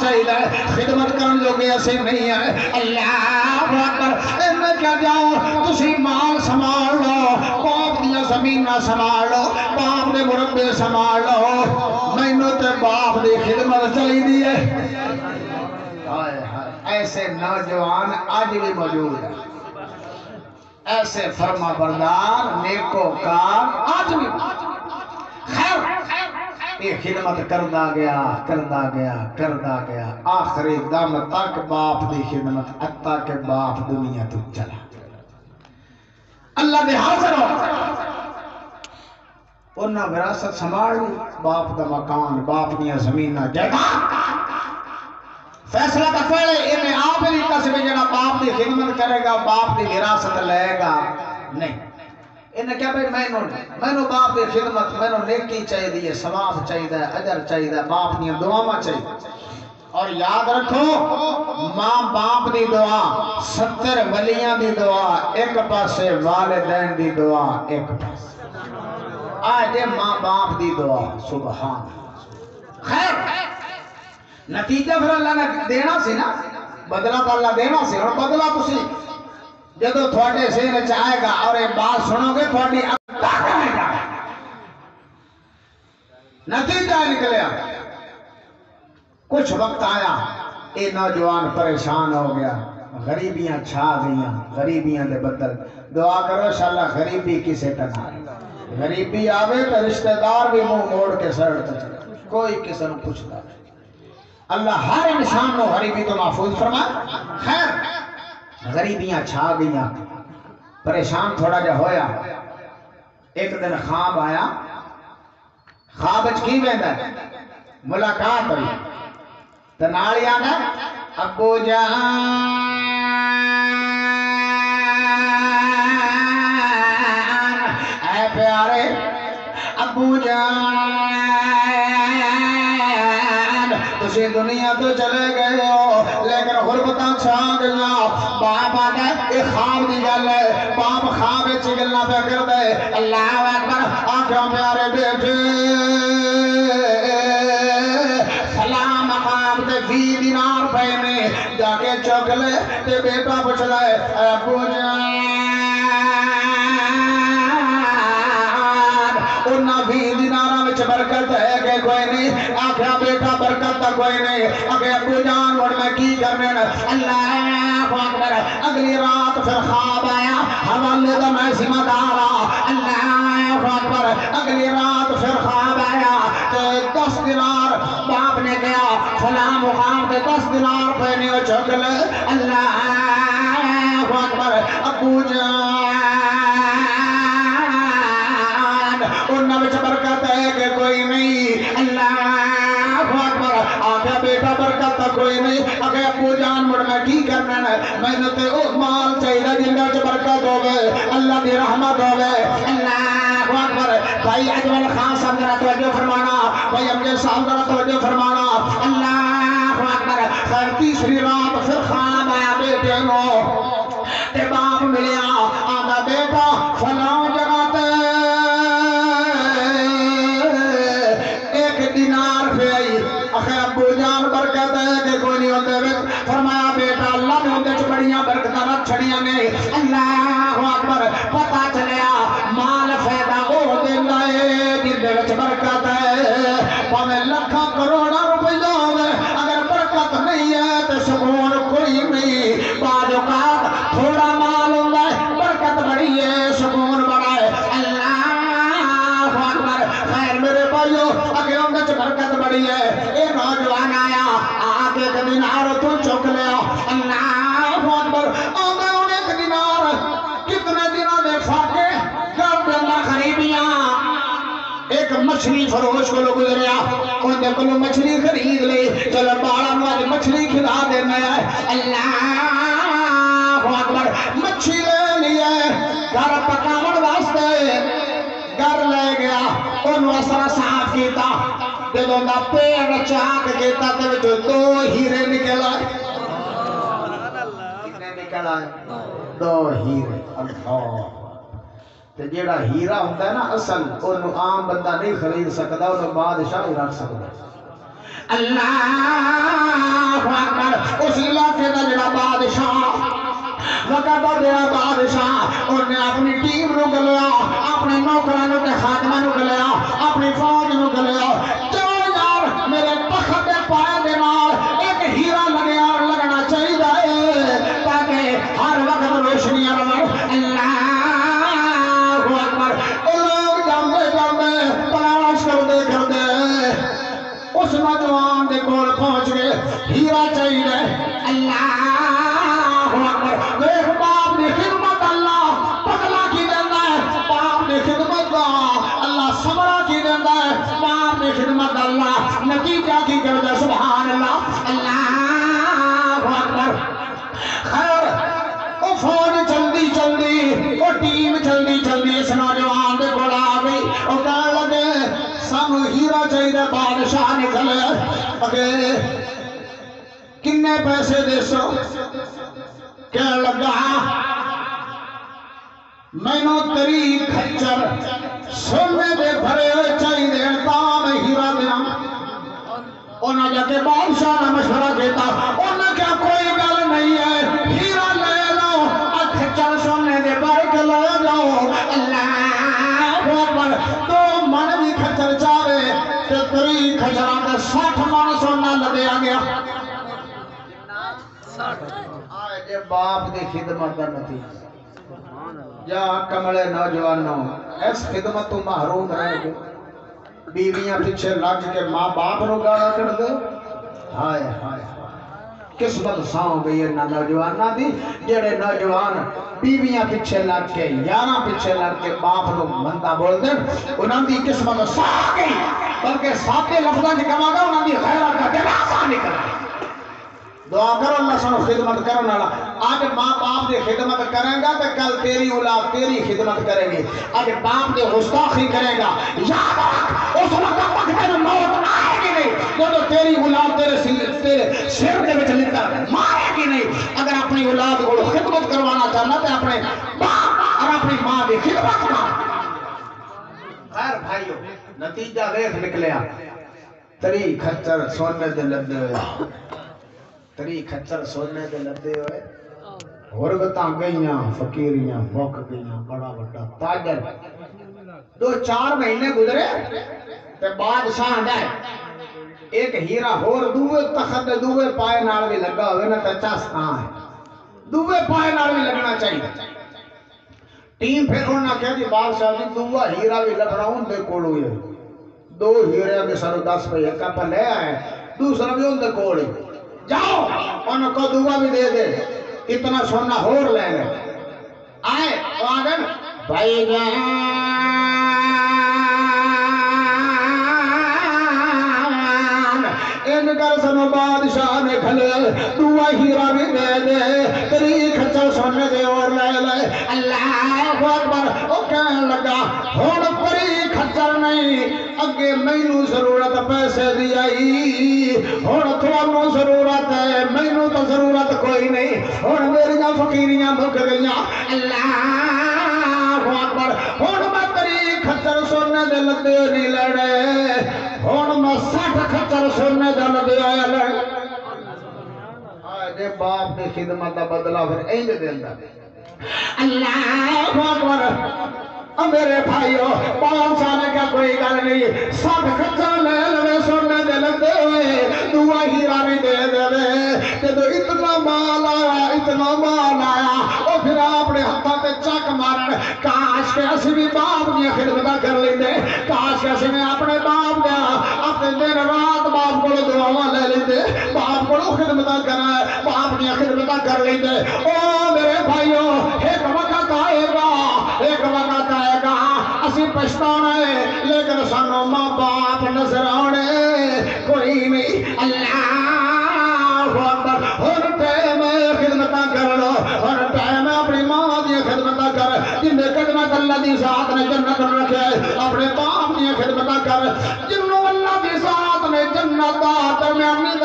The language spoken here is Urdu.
چاہیے خدمت کرن لوگے ایسے نہیں ہے اللہ اکبر میں کیا جاؤ تسی مال سنبھال لو باپ دیا زمین نہ سنبھال لو باپ دے مربے سنبھال لو مینوں تے باپ دی خدمت چاہی دی ہے ایسے نوجوان آج بھی موجود ہیں ایسے فرما بردار نیکوکار آج بھی خیر یہ خدمت کردا گیا آخری دم تک باپ دی خدمت اتا کہ باپ دنیا تو چلا اللہ دے حاضر ہو انہاں وراثت سنبھال لی باپ دا مکان باپ دیا زمین جگہ فیصلہ کا پہلے انہیں آپ ہی قسم جڑا باپ دی خدمت کرے گا باپ دی وراثت لے گا نہیں انہیں کیا بھائی میں باپ دی خدمت میں نیکی چاہیے ثواب چاہیے اجر چاہیے باپ دی دعاواں چاہیے اور یاد رکھو ماں باپ دی دعا 70 ولیاں دی دعا ایک پاسے والدین دی دعا ایک پاسے آج ماں باپ دی دعا سبحان خیر نتیجہ پھر اللہ نے دینا سی نا بدلہ تو اللہ دینا سی اور بدلہ تسی جدو تھوڑے سین چاہے گا اور ایک بات سنو گے تھوڑی اکتا کرے گا نتیجہ نکلیا کچھ وقت آیا اے نوجوان پریشان ہو گیا غریبیاں چھا گئیاں غریبیاں دے بدل دعا کرو انشاءاللہ غریبی کسے تنہا غریبی آوے تو رشتہ دار بھی منہ موڑ کے سرڑتا چلے کوئی کسی نے پوچھتا نہیں اللہ ہر انسان کو غریبی تو محفوظ فرمائے خیر غریبیاں چھا گئیاں پریشان تھوڑا جا ہویا ایک دن خواب آیا خواب کی ویندا ملاقات ہوئی تنالی آنا ابو جان اے پیارے ابو جان تسی دنیا تو چلے گئے ہو لیکن غربتاں چھا گیا باپ آگا ایک خواب دی گل ہے باپ خواب اچھی گلنا پہ کر دے اللہ اکبر آنکھوں پیارے بیٹھے سلام مقام تے 20 دینار پہنے جا کے چوک لے تے بیٹا پوچھ لے ابو جان انہاں 20 دیناراں وچ برکت ہے کہ کوئی نہیں آکھیا بیٹا برکت تا کوئی نہیں اگے ابو جان اور میں کی کرنے اللہ اکبر اگلی رات پھر خواب آیا حوالے دا میں ذمہ دار اللہ اکبر اگلی رات پھر خواب آیا تے 10 دینار باپ نے کہا فلاں مقام تے 10 دینار پہنے ہو چک لے اللہ اکبر ابو جان انہاں وچ برکت ہے کہ کوئی نہیں اللہ اکبر آگے بیٹا برکت تا کوئی نہیں اگے ابو جان مڑ میں کی کرنا ہے میں نے تے او مال چاہیے جن وچ برکت ہوے اللہ دی رحمت ہوے اللہ اکبر بھائی اجمل خان صاحب ذرا توجہ فرمانا بھائی امجد صاحب ذرا توجہ فرمانا اللہ اکبر خیر تیسری رات پھر خواب آیا بیٹے نو تے باپ ملیا آندا بیٹا فلاں جگہ تے ابو جان برکت ہے کہ کوئی نہیں ہوتے وقت فرمایا بیٹا اللہ نے ہوتے بڑیاں برکتاں رکھ چھڑیاں نے اللہ اکبر پتہ چلیا مال فائدہ وہ دینا ہے جن دے وچ برکت ہے پاویں لاکھاں کروڑاں روپیہ ہوے اگر برکت نہیں ہے تے سکون کوئی نہیں بعض اوقات تھوڑا مال ہوندا ہے برکت بڑی ہے سکون بڑا ہے اللہ اکبر خیر میرے بھائیو اگے اون وچ برکت بڑی ہے نوجوان آیا آگے کا دینار تو چک لیا اللہ اکبر آگے انہیں کا دینار کتنے دنوں دے فاقے گھر دے اندر خریبیاں ایک مچھلی فروش کو لوگ گزریا ان دے کلو مچھلی خرید لے چلو باڑا نواز مچھلی کھلا دینا ہے اللہ اکبر مچھلی لے لیے گھر پکاون واسطے گھر لے گیا انہوں اثر صاف کیتا جدوں دا پیڑ چاک کیتا تے وچ 2 ہیرے نکل آئے کتنے نکل آئے 2 ہیرے اللہ تے جیڑا ہیرا ہوندا ہے نا اصل اونوں عام بندہ نہیں خرید سکدا اونوں بادشاہ ہی رکھ سکدا اللہ کہتا دیا بادشاہ انہیں اپنی ٹیم نو گلیا اپنے نوکرانوں کے خادمہ نو گلیا اپنی فوج نو گلیا چلو یار میرے تخت دے پائے دے نال ایک ہیرا لگیا لگنا چاہیے تاکہ ہر وقت روشنیاں رہن اللہ اکبر لوگ جاندے جاندے تلاش کردے اس نوجوان دے کول پہنچ گئے ہیرا چاہیے اللہ اکبر دیکھ باپ دی خدمت اللہ پگلا کی دینا ہے باپ دی خدمت اللہ صبرہ کی دینا ہے باپ دی خدمت اللہ نتیجہ کی کرتا سبحان اللہ اللہ اکبر خیر وہ فوج جلدی جلدی وہ ٹیم جلدی جلدی اس نوجوان دے کول آ گئی وہ کہنے لگے سانو ہیرا چاہیے بادشاہ نکلے اگے کنے پیسے دے سو کہنے لگا مینو تری کھچر سونے دے بھرے ہوئے چاہیے تا میں ہیرا دیا انہاں جا کے بادشاہ نے مشورہ کیتا انہاں کیا کوئی گل نہیں ہے ہیرا لے لو کھچر سونے دے بھر کے لے جاؤ اللہ اکبر تو من بھی کھچر چاہے تے تری کھچراں تے 60 من سونا لدیا گیا آئے جے باپ دی خدمت دا نتیجہ یا کملے نوجوانوں اس خدمت تو محروم رہ گئے بیویاں پیچھے لگ کے ماں باپ نو گالا کر دے ہائے ہائے قسمت ساؤں گئی ہے نوجوانہ دی جڑے نوجوان بیویاں پیچھے لگ کے یاراں پیچھے لگ کے باپ نو مندہ بول دے انہاں دی قسمت ساؤں گئی بلکہ ساتھے لفظاں جی کما گا انہاں دی خیرات کا دلاسا نکل گئی دعا کرو اللہ سنو خدمت کرو نالا آج ماں باپ دے خدمت کریں گا تو کل تیری اولاد تیری خدمت کریں گی آج باپ دے گستاخی کرے گا یاد رکھ اس وقت تک تیرے موت آئے گی نہیں جو تیری اولاد تیرے سر دے وچ لکھا مارے گی نہیں اگر اپنی اولاد کو خدمت کروانا چاہنا تو اپنے باپ اور اپنی ماں دی خدمت کرنا خیر بھائیو نتیجہ ویکھ نکلیا تری کھچر سونے دے لدے ہوئے تری کھچر سونے دے لدے ہوئے غربتاں گئیاں فقیریاں بھوک گئیاں بڑا بڑا تاجر 2-4 مہینے گزرے تے بادشاہ جائے ایک ہیرا ہور دوے تخت دوے پائے نال بھی لگا ہوئے نا تے چاسکاں ہے دوے پائے نال بھی لگنا چاہیے ٹیم پھر انہوں نے کہا جی بادشاہ جی دوہ ہیرا بھی لگنا ہوں دے کول ہوئے 2 ہیرے دے سارو 10 پہ ایک پہ لے آئے دوسرا بھی ان دے کول ہوئے جاؤ ان کو دعا بھی دے دے اتنا سونا ہور لے لے آئے تو آگے بھائی جان ان کر سنو بادشاہ نے کھلے دعا ہیرا بھی دے دے تری کھچر سونے دے اور لے لے اللہ اکبر وہ کہنے لگا ہون پری کھچر نہیں اگے مینو ضرورت پیسے دی آئی ہون تھوانو ضرورت ہے مینو تو ضرورت کوئی نہیں ہون میریاں فقیریاں بھگ گئیاں اللہ اکبر ہون میں تری کھچر سونے دے لدے نہیں لڑے ہون میں 60 کھچر سونے دے لدے آیا لڑے آئے باپ دے خدمت دا بدلہ پھر اینج دے اندر اللہ اکبر میرے بھائیو 5 سال کا کوئی گل نہیں 60 کھچر لے لے سونے دے لگے ہوئے دعا ہیرا بھی دے دے جدو اتنا مال آیا وہ پھر اپنے ہاتھوں تے چک مارن کاش کہ اسی بھی باپ دی خدمت کر لیندے کاش کہ اسی میں اپنے باپ دا اپنے دن رات باپ کو دعاواں لے لیندے باپ کو خدمت کرنا باپ دی خدمت کر لیندے او میرے بھائیو ایک وقت آئے گا اسی پشتانا ہے لیکن سانو ماں باپ نظر آنے کوئی نہیں اللہ اکبر ہر ٹائم خدمت کر لو ہر ٹائم اپنی ماں دی خدمت کر جن خدمت اللہ دی ذات نے جنت رکھے اپنے باپ دی خدمت کر جنوں اللہ دی ذات نے جنت دا درمیانی